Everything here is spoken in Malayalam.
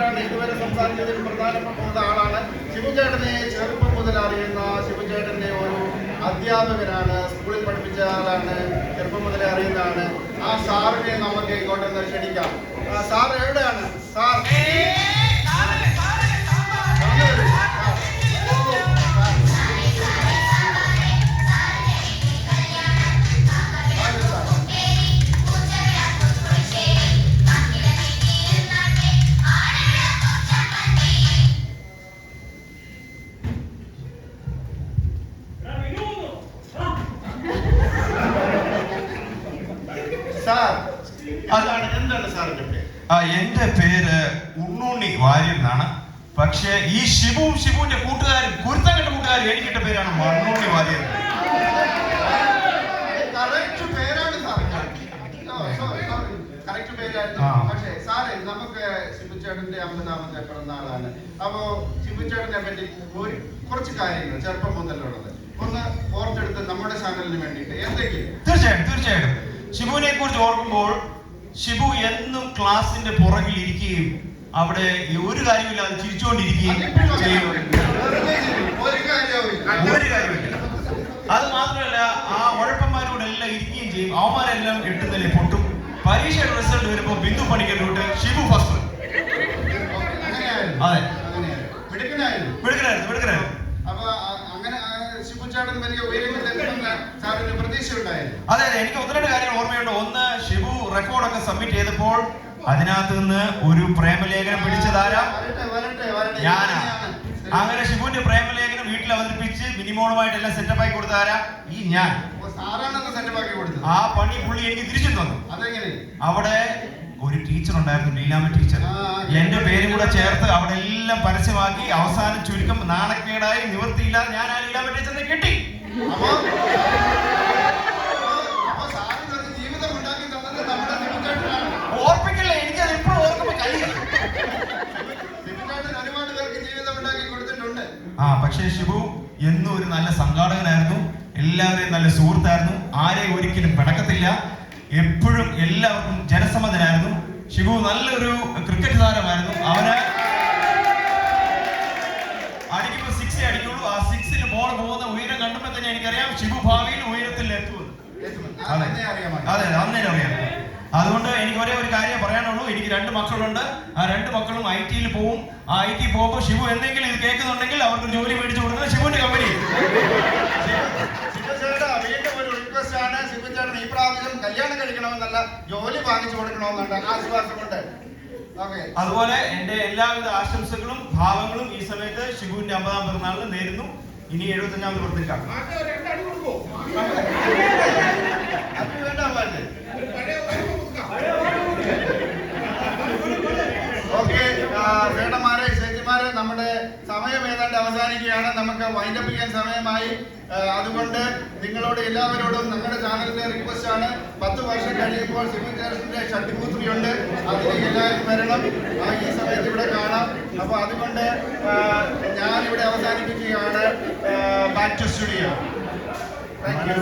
ആണ് ഇതുവരെ സംസാരിച്ചതിൽ പ്രധാനപ്പെട്ട ആളാണ്. ശിവചേട്ടനെ ചെറുപ്പം മുതൽ അറിയുന്ന ശിവചേട്ടന്റെ ഒരു അധ്യാപകനാണ്, സ്കൂളിൽ പഠിപ്പിച്ച ആളാണ്, ചെറുപ്പം മുതലേ അറിയുന്നതാണ്. ആ സാറിനെ നമുക്ക് ഇങ്ങോട്ടൊന്ന് ക്ഷണിക്കാം. സാർ എവിടെയാണ്? സാർ എന്റെ പേര് ഉണ്ണുണ്ണി വാര്യർ എന്നാണ്. പക്ഷെ ഈ ഷിബുവിന്റെ കൂട്ടുകാരും കുരുത്തങ്കെട്ട കൂട്ടുകാരും എനിക്കിട്ട പേരാണ് മണ്ണുണ്ണി വാര്യർ. പക്ഷേ സാറേ, നമുക്ക് ശിബുചേട്ടന്റെ 50ാമത്തെ പിറന്നാളാണ്. അപ്പോ ശിബുചേട്ടനെ പറ്റി കുറച്ച് കാര്യങ്ങൾ ചെറുപ്പം മുതലുള്ളത് ഒന്ന് ഓർത്തെടുത്ത് നമ്മുടെ ചാനലിന് വേണ്ടിയിട്ട് എന്തെങ്കിലും. തീർച്ചയായിട്ടും ഷിബുവിനെ കുറിച്ച് ഓർക്കുമ്പോൾ ഷിബു എന്നും ക്ലാസിന്റെ പുറകിൽ ഇരിക്കുകയും അവിടെ ഒരു കാര്യമില്ലാതെ ചിരിച്ചുകൊണ്ടിരിക്കുകയും ചെയ്യും. ഒരു കാര്യമില്ല. അത് മാത്രമല്ല, ആ ഉഴപ്പന്മാരോടെല്ലാം ഇരിക്കുകയും ചെയ്യും. അവന്മാരെല്ലാം 8 നില പൊട്ടും. പരീക്ഷയുടെ റിസൾട്ട് വരുമ്പോൾ ബിന്ദു പണിക്കരോട്ട് ഷിബു ഫസ്റ്റ്. അതെ, മിടുക്കനായിരുന്നു. അതെ, എനിക്ക് 1-2 കാര്യങ്ങൾ ഓർമ്മയുണ്ട്. ഒന്ന്, ഷിബു റെക്കോർഡൊക്കെ സബ്മിറ്റ് ചെയ്തപ്പോൾ അതിനകത്ത് നിന്ന് ഒരു പ്രേമലേഖനം പിടിച്ചതാരാ? ഞാനാ. അങ്ങനെ ഷിബുവിന്റെ പ്രേമലേഖനം വീട്ടിൽ അവതരിപ്പിച്ച് മിനിമോളുമായിട്ടെല്ലാം സെറ്റപ്പ് ആക്കി കൊടുത്താരാ? ഈ ഞാൻ. ആ പണി പുള്ളി എനിക്ക് തിരിച്ചു തന്നു. അവിടെ ഒരു ടീച്ചർ ഉണ്ടായിരുന്നു, ലീലാമ്മ ടീച്ചർ. എന്റെ പേരും കൂടെ ചേർത്ത് അവിടെ എല്ലാം പരസ്യമാക്കി അവസാനം ചുരുക്കം നാണക്കേടായി നിവൃത്തിയില്ലാതെ ഞാൻ ആ ലീലാമ്മ ടീച്ചറിനെ കിട്ടി. ഓർപ്പിക്കല്ലേ, എനിക്കത് ഇപ്പോഴും ഓർക്കുമ്പോ കഴിയില്ല. പക്ഷേ ഷിബു എന്നും ഒരു നല്ല സംഘാടകനായിരുന്നു, എല്ലാവരെയും നല്ല സുഹൃത്തായിരുന്നു, ആരെയും ഒരിക്കലും പിണക്കത്തില്ല, എപ്പോഴും എല്ലാവർക്കും ജനസമ്മതനായിരുന്നു. ഷിബു നല്ലൊരു ക്രിക്കറ്റ് താരമായിരുന്നു. അവന് അടിക്കുമ്പോൾ 6 അടിക്കുള്ളൂ. ആ 6-ൽ ബോൾ പോകുന്ന ഉയരം കണ്ടുമ്പോൾ തന്നെ എനിക്കറിയാം ഷിബു ഭാവിയിൽ ഉയരത്തിൽ എത്തുമെന്ന്. അതെ, അന്നേരം അറിയാം. അതുകൊണ്ട് എനിക്ക് ഒരേ ഒരു കാര്യം പറയാനുള്ളൂ. എനിക്ക് 2 മക്കളുണ്ട്. ആ 2 മക്കളും IT-യിൽ പോവും. ആ IT പോകുമ്പോൾ ഷിബു എന്തെങ്കിലും ഇത് കേൾക്കുന്നുണ്ടെങ്കിൽ അവർക്ക് ജോലി മേടിച്ചു കൊടുക്കുന്നത് ഷിബുവിന്റെ കമ്പനി. ശിവചേട്ടൻ ഈ പ്രാവശ്യം കല്യാണം കഴിക്കണമെന്നല്ല, ജോലി വാങ്ങിച്ചു കൊടുക്കണമെന്നുണ്ട് ആശ്വാസമുണ്ട്. അതുപോലെ എന്റെ എല്ലാവിധ ആശംസകളും ഭാവങ്ങളും ഈ സമയത്ത് ഷിബുവിന്റെ 50ാം പിറന്നാളിന് നേരുന്നു. ഇനി 75ാമത് കൊടുത്തേക്കാം. ചേട്ടന്മാരെ, ചേച്ചിമാരെ, നമ്മുടെ സമയം ഏതാണ്ട് അവസാനിക്കുകയാണ്. നമുക്ക് വൈൻഡപ്പ് ചെയ്യാൻ സമയമായി. അതുകൊണ്ട് നിങ്ങളോട് എല്ലാവരോടും നമ്മുടെ ചാനലിന്റെ റിക്വസ്റ്റ് ആണ്, 10 വർഷം കഴിയുമ്പോൾ ശിവചേട്ടന്റെ ഷഡ്ഭൂത്രി ഉണ്ട്, അതിന് എല്ലാവരും വരണം. ഈ സമയത്ത് ഇവിടെ കാണാം. അപ്പൊ അതുകൊണ്ട് ഞാനിവിടെ അവസാനിപ്പിക്കുകയാണ്. Back to studio. Thank U.